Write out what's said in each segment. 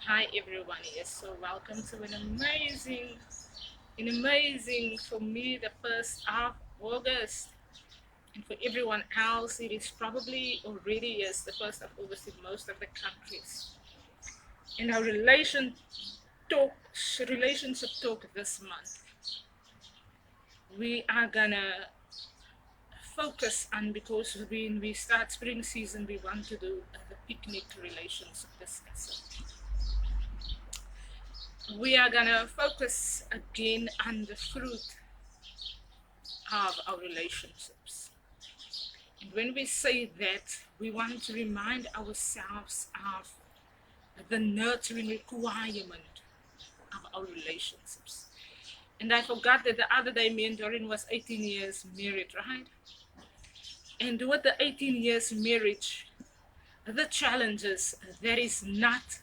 Hi everyone, yes, so welcome to an amazing for me the 1st of August, and for everyone else it is probably already yes the 1st of August in most of the countries. In our relationship talk this month, we are gonna focus on, because when we start spring season we want to do the picnic relationship discussion. We are gonna focus again on the fruit of our relationships. And when we say that, we want to remind ourselves of the nurturing requirement of our relationships. And I forgot that the other day me and Doreen was 18 years married, right? And with the 18 years marriage, the challenges, there is not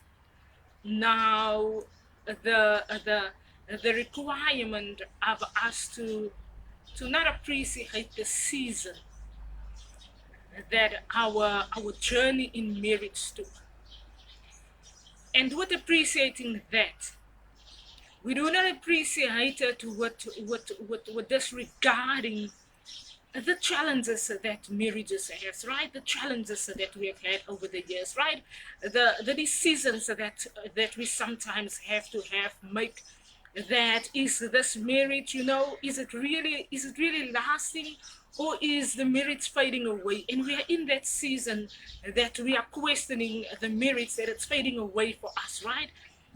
now the requirement of us to not appreciate the season that our journey in marriage took. And with appreciating that, we do not appreciate it with disregarding the challenges that marriages has, right? The challenges that we have had over the years, right? The decisions that we sometimes have to make. That is this marriage, is it really lasting, or is the marriage fading away? And we are in that season that we are questioning the marriage, that it's fading away for us, right?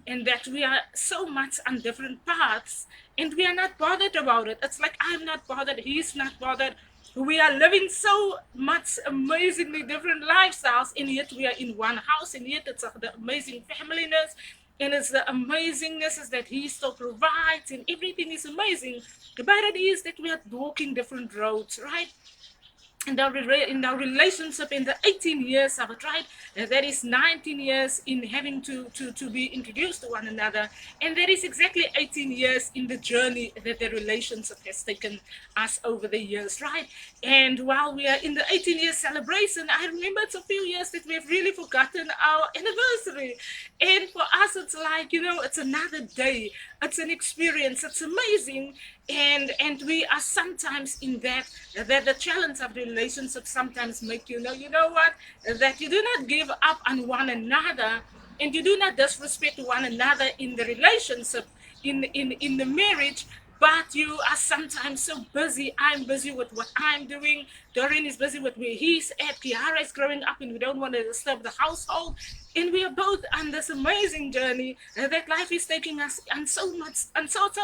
And that we are so much on different paths and we are not bothered about it. It's like I'm not bothered, he's not bothered. We are living so much amazingly different lifestyles, and yet we are in one house, and yet it's the amazing familyness, and it's the amazingness is that he still provides, and everything is amazing. But it is that we are walking different roads, right? In our relationship, in the 18 years of it, right? That is 19 years in having to be introduced to one another, and that is exactly 18 years in the journey that the relationship has taken us over the years, right? And while we are in the 18 year celebration, I remember it's a few years that we've really forgotten our anniversary. And for us, it's like, it's another day, it's an experience, it's amazing. And we are sometimes in that the challenge of the relationship sometimes make what, that you do not give up on one another, and you do not disrespect one another in the relationship, in the marriage. But you are sometimes so busy. I'm busy with what I'm doing. Doreen is busy with where he's at. Kiara is growing up, and we don't want to disturb the household. And we are both on this amazing journey that life is taking us on so much, on such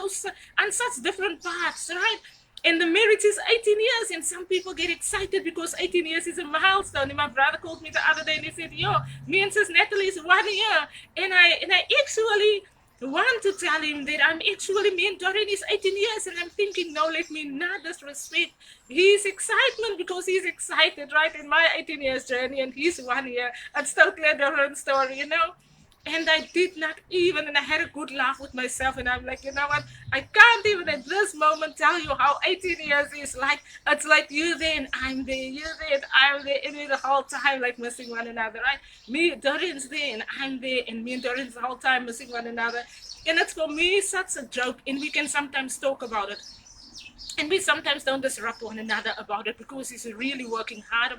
different paths, right? And the marriage is 18 years, and some people get excited because 18 years is a milestone. And my brother called me the other day and he said, "Yo, me and Sis Natalie is 1 year," and I actually want to tell him that I'm actually me and Doreen is 18 years, and I'm thinking, no, let me not disrespect his excitement, because he's excited, right? In my 18 years journey, and he's 1 year. It's totally a different story. And I did not even, and I had a good laugh with myself, and I'm like, you know what? I can't even at this moment tell you how 18 years is like. It's like you there and I'm there, you there and I'm there, and we the whole time like missing one another, right? Me, Doreen's there, and I'm there, and me and Doreen's the whole time missing one another. And it's for me such a joke, and we can sometimes talk about it, and we sometimes don't disrupt one another about it, because he's really working hard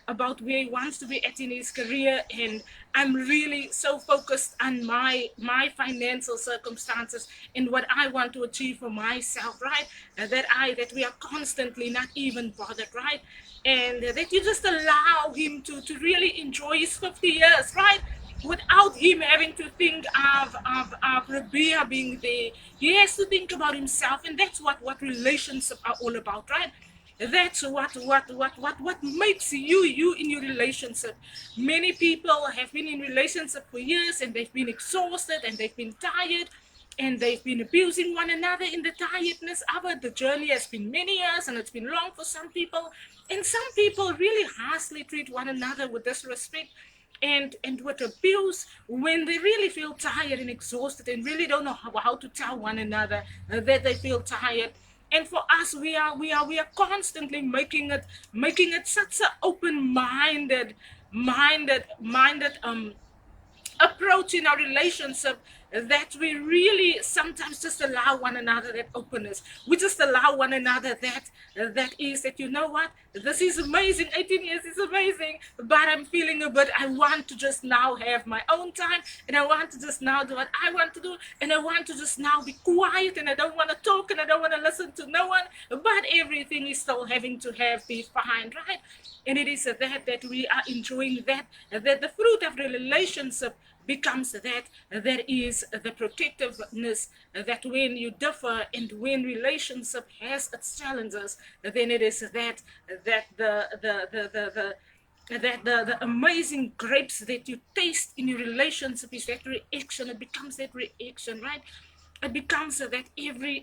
about where he wants to be at in his career, and I'm really so focused on my financial circumstances and what I want to achieve for myself, right? That we are constantly not even bothered, right? And that you just allow him to really enjoy his 50 years, right? Without him having to think of Ribea being there. He has to think about himself, and that's what relationships are all about, right? That's what makes you in your relationship. Many people have been in relationship for years, and they've been exhausted, and they've been tired, and they've been abusing one another in the tiredness of it. The journey has been many years, and it's been long for some people, and some people really harshly treat one another with disrespect and with abuse, when they really feel tired and exhausted and really don't know how to tell one another that they feel tired. And for us, we are constantly making it such an open minded approach in our relationship, that we really sometimes just allow one another that openness. We just allow one another that is that, you know what, this is amazing, 18 years is amazing, but I'm feeling a bit, I want to just now have my own time, and I want to just now do what I want to do, and I want to just now be quiet, and I don't want to talk, and I don't want to listen to no one, but everything is still having to be fine, right? And it is that we are enjoying that the fruit of the relationship becomes that is the protectiveness, that when you differ and when relationship has its challenges, then it is that the amazing grapes that you taste in your relationship is that reaction. It becomes that reaction, right? It becomes that every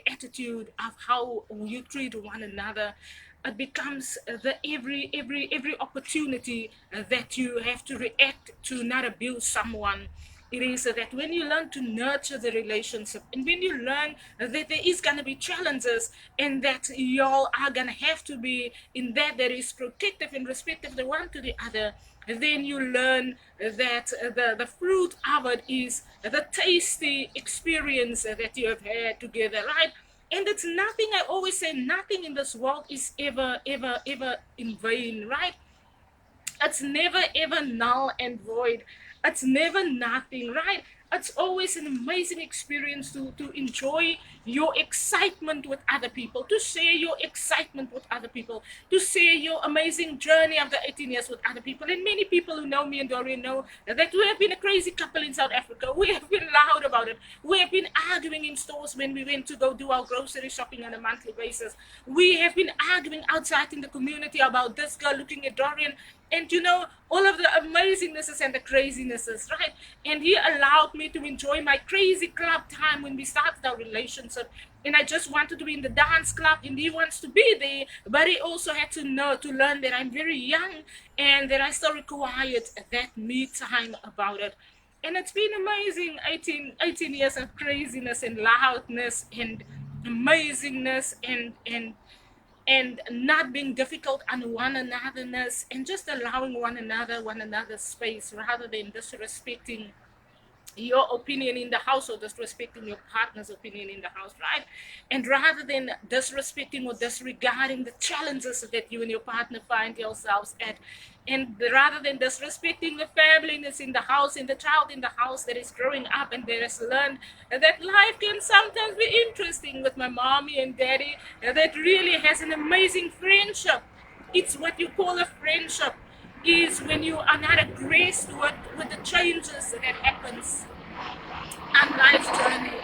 attitude of how you treat one another, it becomes the every opportunity that you have to react to not abuse someone. It is that when you learn to nurture the relationship, and when you learn that there is going to be challenges, and that y'all are going to have to be in that is protective and respectful the one to the other, then you learn that the fruit of it is the tasty experience that you have had together, right? And it's nothing, I always say, nothing in this world is ever in vain, right? It's never ever null and void. It's never nothing, right? It's always an amazing experience to enjoy your excitement with other people, to share your excitement with other people, to share your amazing journey of the 18 years with other people. And many people who know me and Dorian know that we have been a crazy couple in South Africa. We have been loud about it. We have been arguing in stores when we went to go do our grocery shopping on a monthly basis. We have been arguing outside in the community about this girl looking at Dorian, and you know, all of the amazingnesses and the crazinesses, right? And he allowed me to enjoy my crazy club time when we started our relationship. And I just wanted to be in the dance club, and he wants to be there, but he also had to learn that I'm very young, and that I still required that me time about it. And it's been amazing, 18 years of craziness and loudness and amazingness, and not being difficult on one anotherness, and just allowing one another space, rather than disrespecting your opinion in the house, or disrespecting your partner's opinion in the house, right? And rather than disrespecting or disregarding the challenges that you and your partner find yourselves at, and rather than disrespecting the family that's in the house, and the child in the house that is growing up and that has learned that life can sometimes be interesting with my mommy and daddy, that really has an amazing friendship. It's what you call a friendship, is when you are not aggressed with the changes that happens on life's journey.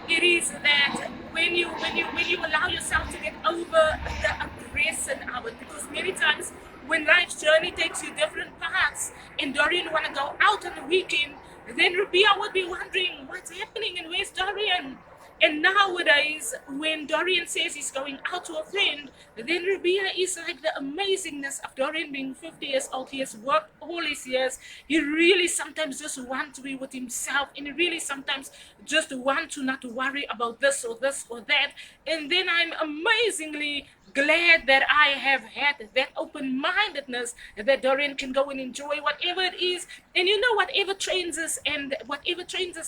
It is that when you allow yourself to get over the aggression of it, because many times when life's journey takes you different paths, and Dorian want to go out on the weekend, then Ribea would be wondering what's happening and where's Dorian. And nowadays, when Dorian says he's going out to a friend, then Ribea is like the amazingness of Dorian being 50 years old. He has worked all his years. He really sometimes just wants to be with himself, and he really sometimes just wants to not to worry about this or that. And then I'm amazingly glad that I have had that open-mindedness, that Dorian can go and enjoy whatever it is. And you know, whatever changes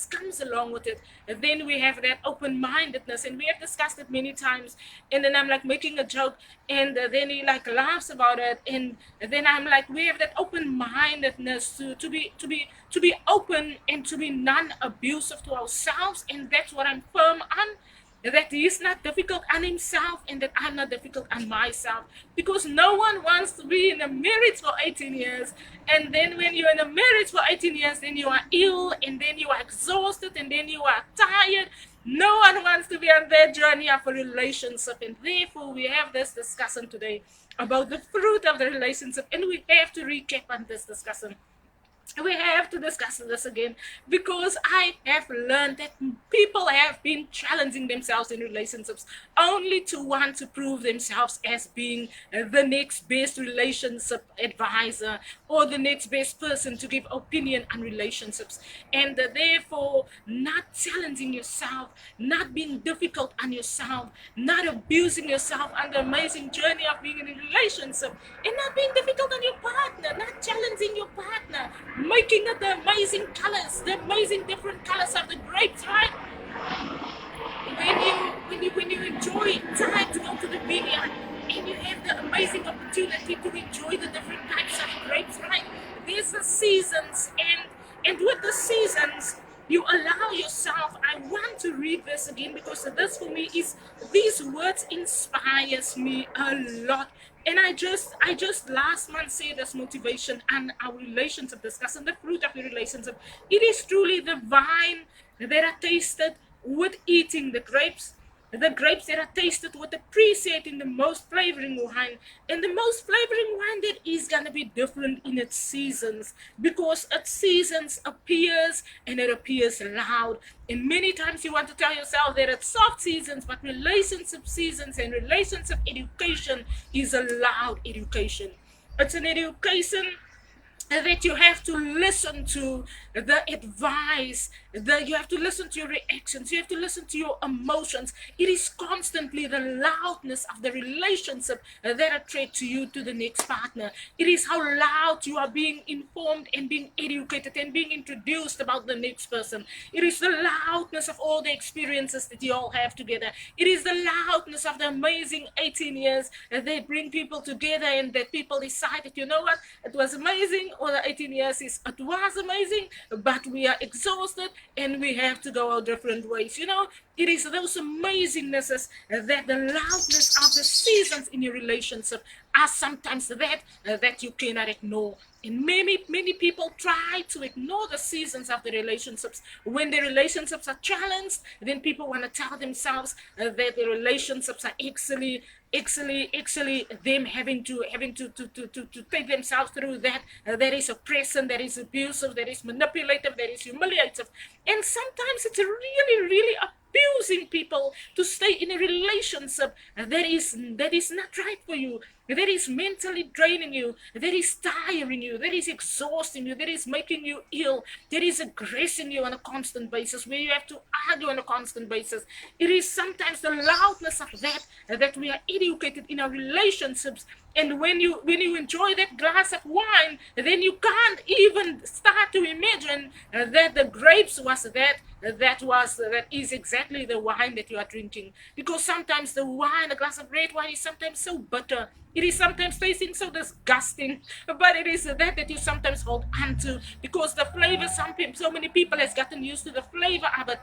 comes along with it, then we have that open-mindedness. And we have discussed it many times, and then I'm like making a joke, and then he like laughs about it, and then I'm like, we have that open-mindedness to be open, and to be non-abusive to ourselves. And that's what I'm firm on, that he's not difficult on himself, and that I'm not difficult on myself, because no one wants to be in a marriage for 18 years, and then when you're in a marriage for 18 years, then you are ill, and then you are exhausted, and then you are tired. No one wants to be on that journey of a relationship, and therefore we have this discussion today about the fruit of the relationship, and we have to recap on this discussion. We have to discuss this again, because I have learned that people have been challenging themselves in relationships only to want to prove themselves as being the next best relationship advisor, or the next best person to give opinion on relationships, and therefore not challenging yourself, not being difficult on yourself, not abusing yourself on the amazing journey of being in a relationship, and not being difficult on your partner, not challenging your partner, making it the amazing colors, the amazing different colors of the grapes, right? When you enjoy time to go to the vineyard and you have the amazing opportunity to enjoy the different types of grapes, right? There's the seasons, and with the seasons you allow yourself. I want to read this again because this for me is, these words inspires me a lot. And I just last month said this motivation and our relationship, discussing the fruit of the relationship. It is truly the vine that are tasted with eating the grapes that are tasted with appreciating the most flavoring wine, and the most flavoring wine that is gonna be different in its seasons, because its seasons appears, and it appears loud. And many times you want to tell yourself that it's soft seasons, but relationship seasons and relationship education is a loud education. It's an education that you have to listen to the advice, you have to listen to your reactions, you have to listen to your emotions. It is constantly the loudness of the relationship that attracts you to the next partner. It is how loud you are being informed and being educated and being introduced about the next person. It is the loudness of all the experiences that you all have together. It is the loudness of the amazing 18 years that bring people together, and that people decided, you know what, it was amazing, or the 18 years is, it was amazing, but we are exhausted and we have to go our different ways. It is those amazingnesses that the loudness of the seasons in your relationship are sometimes that you cannot ignore. And many people try to ignore the seasons of the relationships. When the relationships are challenged, then people want to tell themselves that the relationships are actually them having to take themselves through that. That is oppressive, that is abusive, that is manipulative, that is humiliative. And sometimes it's really abusing people to stay in a relationship that is not right for you, that is mentally draining you, that is tiring you, that is exhausting you, that is making you ill, that is aggressing you on a constant basis, where you have to argue on a constant basis. It is sometimes the loudness of that we are educated in our relationships. And when you enjoy that glass of wine, then you can't even start to imagine that the grapes was that is exactly the wine that you are drinking. Because sometimes the wine, a glass of red wine, is sometimes so bitter. It is sometimes tasting so disgusting, but it is that you sometimes hold on to, because the flavor, so many people has gotten used to the flavor of it,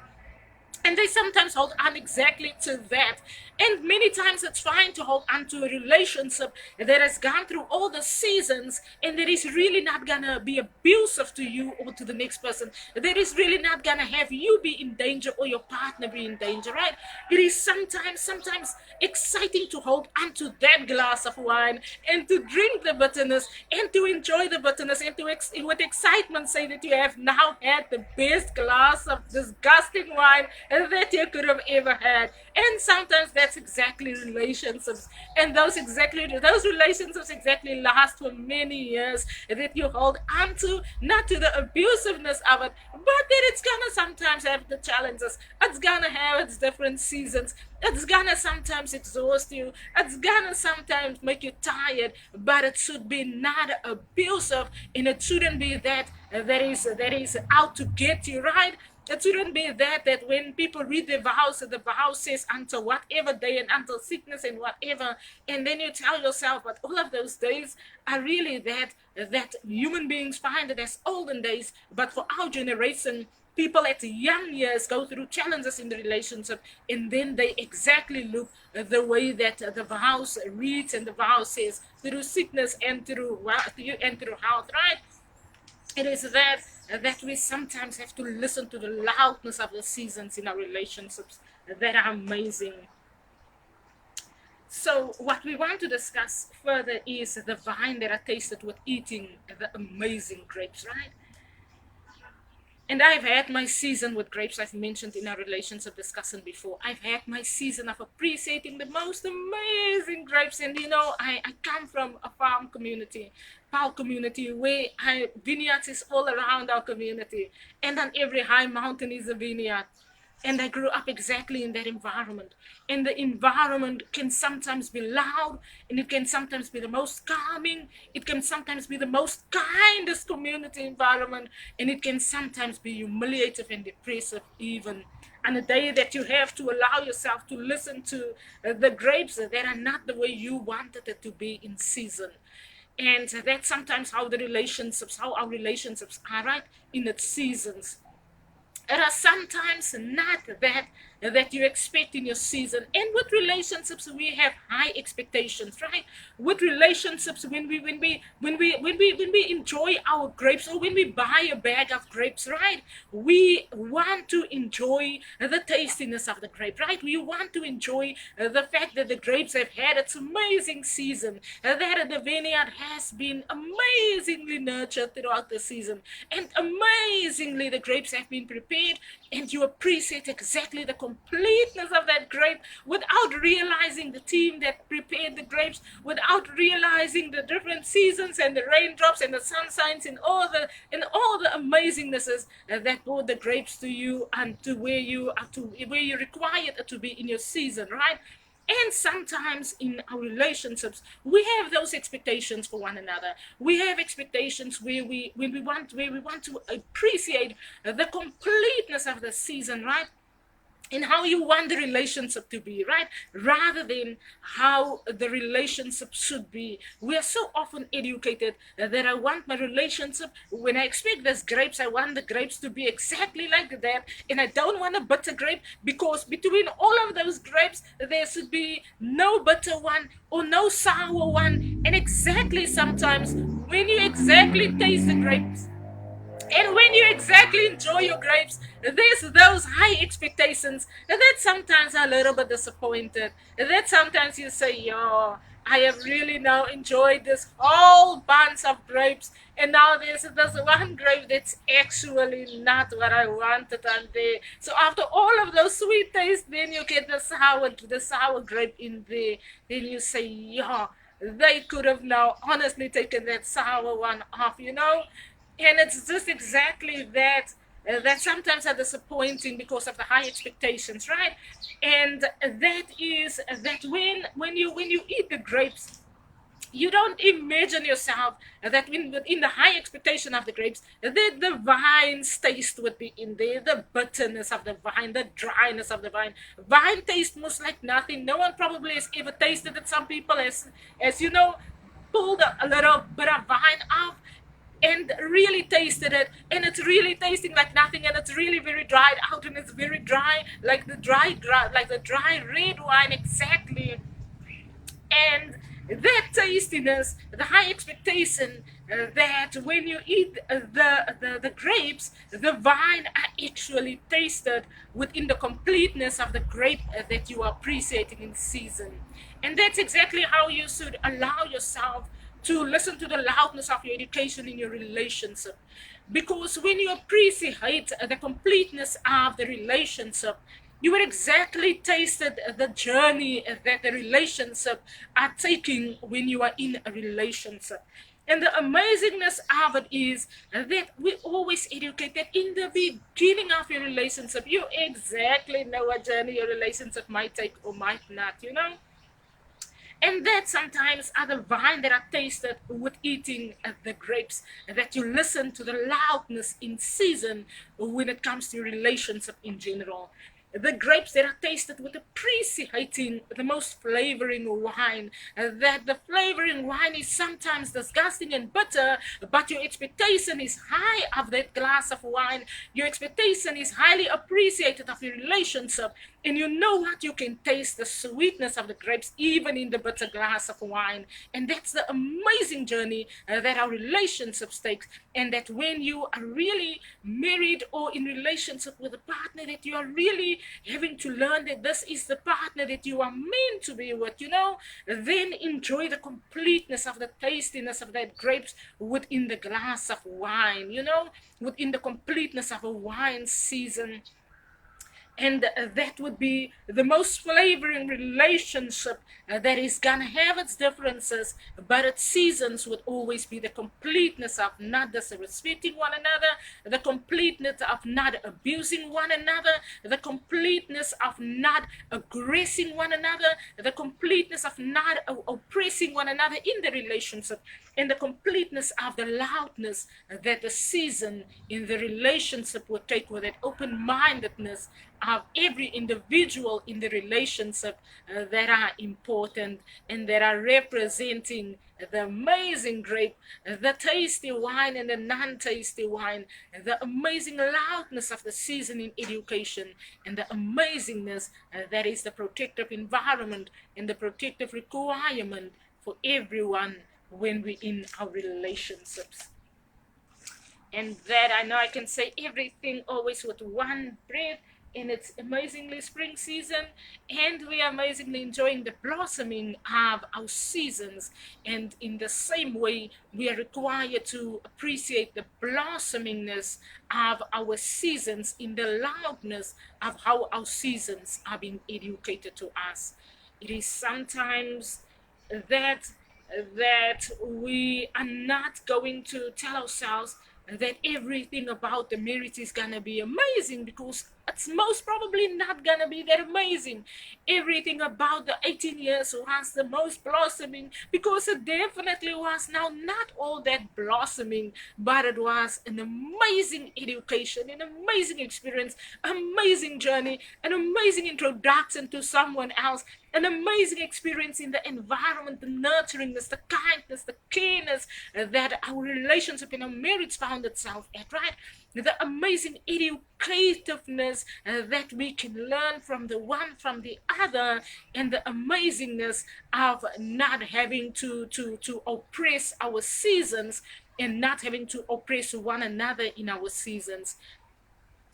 and they sometimes hold on exactly to that. And many times it's fine to hold on to a relationship that has gone through all the seasons, and that is really not gonna be abusive to you or to the next person. That is really not gonna have you be in danger or your partner be in danger, right? It is sometimes exciting to hold on to that glass of wine and to drink the bitterness and to enjoy the bitterness, and to with excitement say that you have now had the best glass of disgusting wine that you could have ever had. And sometimes that's exactly relationships, and those relationships exactly last for many years, that you hold on to, not to the abusiveness of it, but that it's gonna sometimes have the challenges, it's gonna have its different seasons, it's gonna sometimes exhaust you, it's gonna sometimes make you tired, but it should be not abusive, and it shouldn't be that is out to get you, right? It shouldn't be that when people read the vow says until whatever day and until sickness and whatever, and then you tell yourself, but all of those days are really that human beings find it as olden days. But for our generation, people at young years go through challenges in the relationship, and then they exactly look the way that the vows reads, and the vow says, through sickness and through health, right? It is that we sometimes have to listen to the loudness of the seasons in our relationships that are amazing. So what we want to discuss further is the vine that are tasted with eating the amazing grapes, right? And I've had my season with grapes, I've mentioned in our relationship discussion before. I've had my season of appreciating the most amazing grapes. And I come from a farm community, where vineyards is all around our community. And on every high mountain is a vineyard. And I grew up exactly in that environment. And the environment can sometimes be loud, and it can sometimes be the most calming, it can sometimes be the most kindest community environment, and it can sometimes be humiliative and depressive even. And a day that you have to allow yourself to listen to the grapes that are not the way you wanted it to be in season. And that's sometimes how our relationships are, right? In its seasons. There are sometimes not that you expect in your season. And with relationships we have high expectations, right? With relationships, when we enjoy our grapes, or when we buy a bag of grapes, right, we want to enjoy the tastiness of the grape, right? We want to enjoy the fact that the grapes have had its amazing season, that the vineyard has been amazingly nurtured throughout the season, and amazingly the grapes have been prepared, and you appreciate exactly the completeness of that grape without realizing the team that prepared the grapes, without realizing the different seasons and the raindrops and the sunshines and all the amazingnesses that brought the grapes to you and to where you required it to be in your season, right? And sometimes in our relationships we have those expectations for one another. We have expectations where we want to appreciate the completeness of the season, right? And how you want the relationship to be, right? Rather than how the relationship should be. We are so often educated that I want my relationship, when I expect those grapes, I want the grapes to be exactly like that. And I don't want a bitter grape, because between all of those grapes, there should be no bitter one or no sour one. And exactly sometimes when you exactly taste the grapes, and when you exactly enjoy your grapes, there's those high expectations that sometimes are a little bit disappointed. That sometimes you say, yo, I have really now enjoyed this whole bunch of grapes, and now there's this one grape that's actually not what I wanted on there. So after all of those sweet tastes, then you get the sour grape in there. Then you say, yeah, they could have now honestly taken that sour one off, you know? And it's just exactly that that sometimes are disappointing because of the high expectations, right? And that is that when you eat the grapes, you don't imagine yourself that within the high expectation of the grapes, the vine's taste would be in there, the bitterness of the vine, the dryness of the vine. Vine tastes most like nothing. No one probably has ever tasted it. Some people, as you know, pulled a little bit of vine off and really tasted it, and it's really tasting like nothing, and it's really very dried out, and it's very dry, like the dry red wine exactly. And that tastiness, the high expectation that when you eat the grapes, the vine are actually tasted within the completeness of the grape that you are appreciating in season. And that's exactly how you should allow yourself to listen to the loudness of your education in your relationship. Because when you appreciate the completeness of the relationship, you will exactly tasted the journey that the relationship are taking when you are in a relationship. And the amazingness of it is that we always educate that in the beginning of your relationship, you exactly know what journey your relationship might take or might not, you know? And that sometimes are the wine that are tasted with eating the grapes, that you listen to the loudness in season when it comes to relationship in general. The grapes that are tasted with appreciating the most flavoring wine, that the flavoring wine is sometimes disgusting and bitter, but your expectation is high of that glass of wine. Your expectation is highly appreciated of your relationship, and you know what? You can taste the sweetness of the grapes even in the bitter glass of wine. And that's the amazing journey that our relationships take. And that when you are really married or in relationship with a partner, that you are really having to learn that this is the partner that you are meant to be with, you know, then enjoy the completeness of the tastiness of that grapes within the glass of wine, you know, within the completeness of a wine season. And that would be the most flavoring relationship that is gonna have its differences, but its seasons would always be the completeness of not disrespecting one another, the completeness of not abusing one another, the completeness of not aggressing one another, the completeness of not oppressing one another in the relationship, and the completeness of the loudness that the season in the relationship would take, with that open-mindedness of every individual in the relationship that are important and that are representing the amazing grape, the tasty wine and the non-tasty wine, the amazing loudness of the season in education, and the amazingness that is the protective environment and the protective requirement for everyone when we're in our relationships. And that I know I can say everything always with one breath. And it's amazingly spring season, and we are amazingly enjoying the blossoming of our seasons. And in the same way, we are required to appreciate the blossomingness of our seasons in the loudness of how our seasons are being educated to us. It is sometimes that we are not going to tell ourselves that everything about the marriage is gonna be amazing, because it's most probably not gonna be that amazing. Everything about the 18 years was the most blossoming, because it definitely was now not all that blossoming, but it was an amazing education, an amazing experience, amazing journey, an amazing introduction to someone else, an amazing experience in the environment, the nurturingness, the kindness, the careness that our relationship and our marriage found itself at, right? The amazing educativeness that we can learn from the one from the other, and the amazingness of not having to oppress our seasons, and not having to oppress one another in our seasons.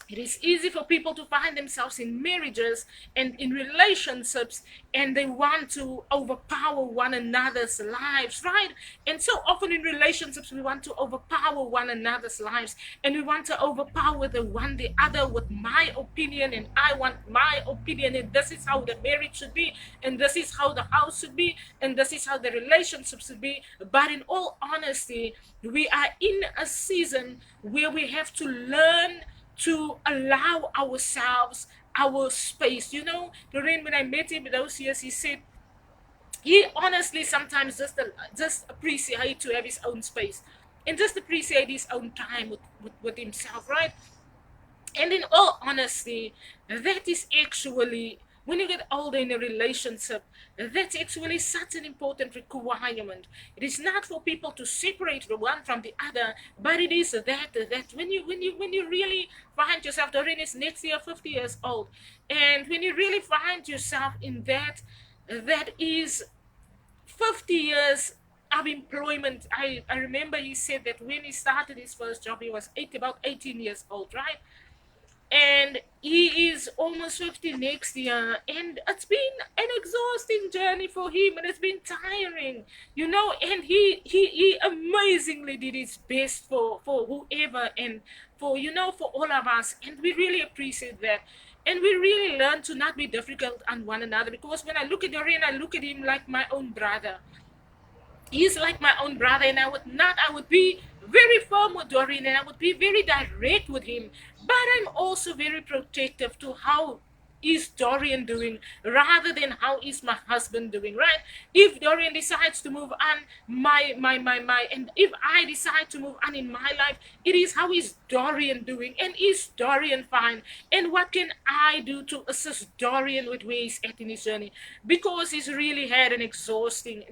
It is easy for people to find themselves in marriages and in relationships, and they want to overpower one another's lives, right? And so often in relationships, we want to overpower one another's lives, and we want to overpower the other with my opinion, and I want my opinion, and this is how the marriage should be, and this is how the house should be, and this is how the relationship should be. But in all honesty, we are in a season where we have to learn to allow ourselves our space. Lorraine, when I met him those years, he said he honestly sometimes just appreciate to have his own space, and just appreciate his own time with himself, right? And in all honesty, that is actually, when you get older in a relationship, that's actually such an important requirement. It is not for people to separate the one from the other, but it is that when you really find yourself, Doreen is next year 50 years old, and when you really find yourself in that is 50 years of employment. I remember he said that when he started his first job, he was about 18 years old, right? And he is almost 50 next year, and it's been an exhausting journey for him, and it's been tiring, and he amazingly did his best for whoever, and for all of us, and we really appreciate that. And we really learn to not be difficult on one another, because when I look at Dorian, I look at him like my own brother. He's like my own brother, and I would be very firm with Doreen, and I would be very direct with him, but I'm also very protective to how is Dorian doing, rather than how is my husband doing, right? If Dorian decides to move on, and if I decide to move on in my life, it is how is Dorian doing, and is Dorian fine, and what can I do to assist Dorian with where he's at in his journey, because he's really had an exhausting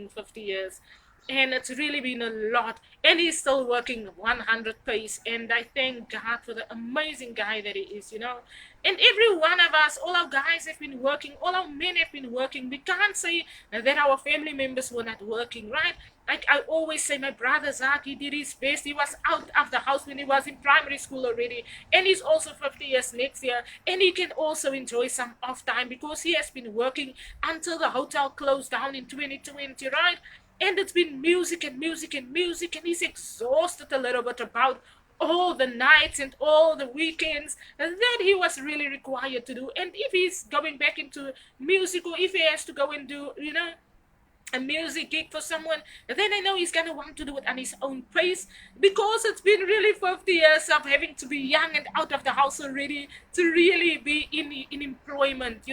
50 years, and it's really been a lot, and he's still working 100 pace, and I thank God for the amazing guy that he is. And every one of us, all our guys have been working, all our men have been working. We can't say that our family members were not working, right? Like I always say, my brother Zach, he did his best. He was out of the house when he was in primary school already, and he's also 50 years next year, and he can also enjoy some off time, because he has been working until the hotel closed down in 2020, right? And it's been music and music and music, and he's exhausted a little bit about all the nights and all the weekends that he was really required to do. And if he's going back into music, or if he has to go and do, a music gig for someone, then I know he's gonna want to do it at his own pace, because it's been really 50 years of having to be young and out of the house already to really be in employment,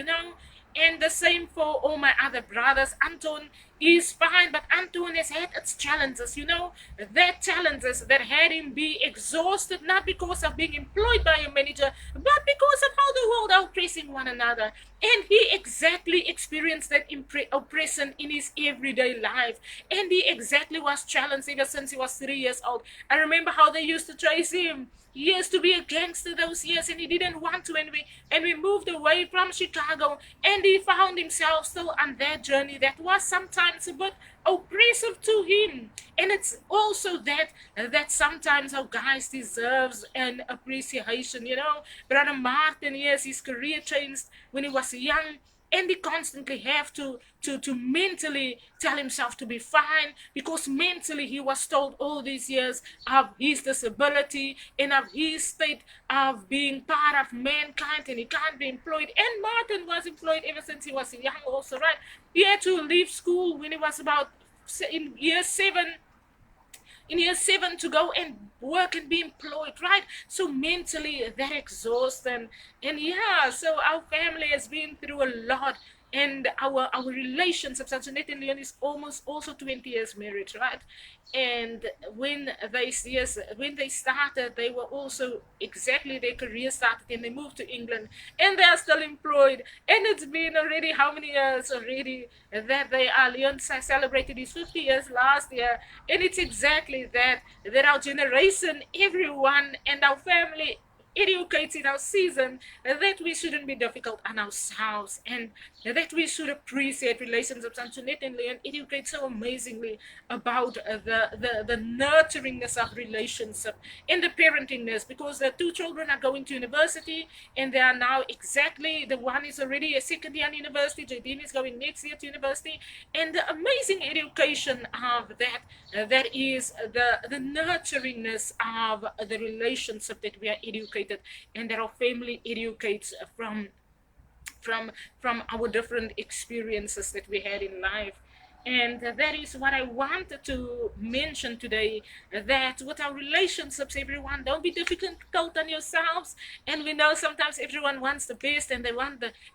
And the same for all my other brothers. Anton is fine, but Anton has had its challenges, that challenges that had him be exhausted, not because of being employed by a manager, but because of how the world are oppressing one another. And he exactly experienced that oppression in his everyday life. And he exactly was challenged ever since he was 3 years old. I remember how they used to trace him. He used to be a gangster those years, and he didn't want to. And we moved away from Chicago, and he found himself still on that journey that was sometimes a bit oppressive to him. And it's also that sometimes our guys deserves an appreciation. Brother Martin, yes, his career changed when he was young, and he constantly have to mentally tell himself to be fine, because mentally he was told all these years of his disability and of his state of being part of mankind, and he can't be employed. And Martin was employed ever since he was young also, right? He had to leave school when he was about in year 7 to go and work and be employed, right? So mentally that exhausts them. And yeah, so our family has been through a lot. And our relationships, Antoinette and Leon is almost also 20 years married, right? And when they started, they were also exactly their career started, and they moved to England, and they are still employed. And it's been already how many years already that they are. Leon celebrated his 50 years last year, and it's exactly that our generation, everyone, and our family educates in our season, that we shouldn't be difficult on ourselves, and that we should appreciate relationships. Antoinette and Leon educate so amazingly about the nurturingness of relationship and the parentingness, because the two children are going to university, and they are now exactly, the one is already a second year in university, Jadine is going next year to university. And the amazing education of that is the nurturingness of the relationship that we are educated, and that our family educates from from our different experiences that we had in life. And that is what I wanted to mention today, that with our relationships, everyone, don't be difficult on yourselves. And we know sometimes everyone wants the best, and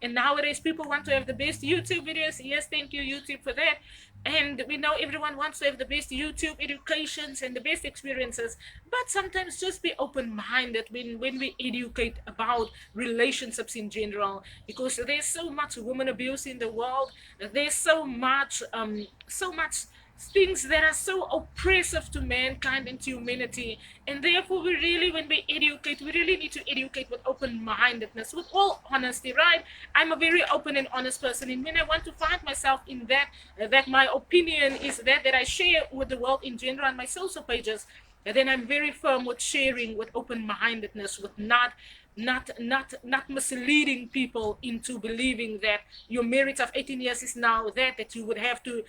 and nowadays people want to have the best YouTube videos. Yes, thank you YouTube for that. And we know everyone wants to have the best YouTube educations and the best experiences, but sometimes just be open-minded when we educate about relationships in general, because there's so much woman abuse in the world. There's so much things that are so oppressive to mankind and to humanity. And therefore, we really, when we educate, we really need to educate with open-mindedness, with all honesty, right? I'm a very open and honest person, and when I want to find myself in that my opinion is that I share with the world in general on my social pages, and then I'm very firm with sharing with open-mindedness, with not misleading people into believing that your merit of 18 years is now that you would have to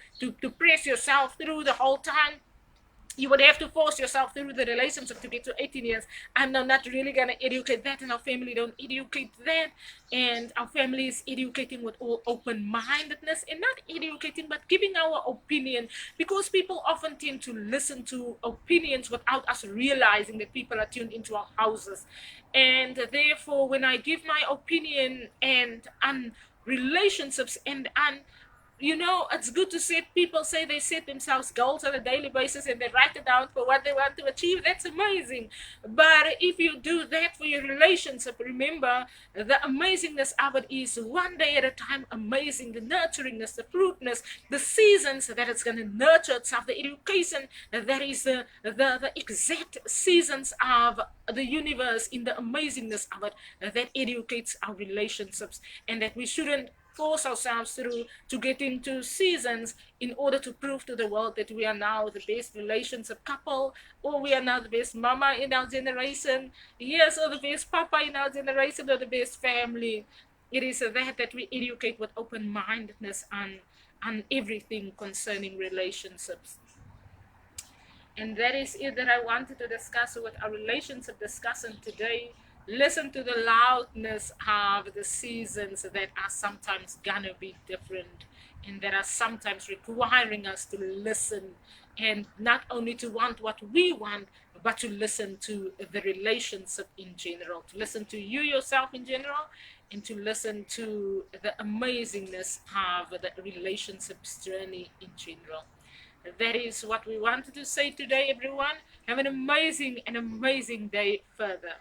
press yourself through the whole time. You would have to force yourself through the relationship to get to 18 years. I'm now not really going to educate that, and our family don't educate that. And our family is educating with all open-mindedness, and not educating, but giving our opinion, because people often tend to listen to opinions without us realizing that people are tuned into our houses. And therefore, when I give my opinion and on relationships and on, it's good to see people say they set themselves goals on a daily basis and they write it down for what they want to achieve. That's amazing. But if you do that for your relationship, remember the amazingness of it is one day at a time. Amazing, the nurturingness, the fruitness, the seasons that it's going to nurture itself, the education that is the exact seasons of the universe, in the amazingness of it, that educates our relationships, and that we shouldn't force ourselves through to get into seasons in order to prove to the world that we are now the best relationship couple, or we are now the best mama in our generation, yes, or the best papa in our generation, or the best family. It is that we educate with open-mindedness on everything concerning relationships. And that is it that I wanted to discuss with our relationship discussion today. Listen to the loudness of the seasons that are sometimes gonna be different and that are sometimes requiring us to listen, and not only to want what we want, but to listen to the relationship in general, to listen to you yourself in general, and to listen to the amazingness of the relationship's journey in general. That is what we wanted to say today, everyone. Have an amazing day further.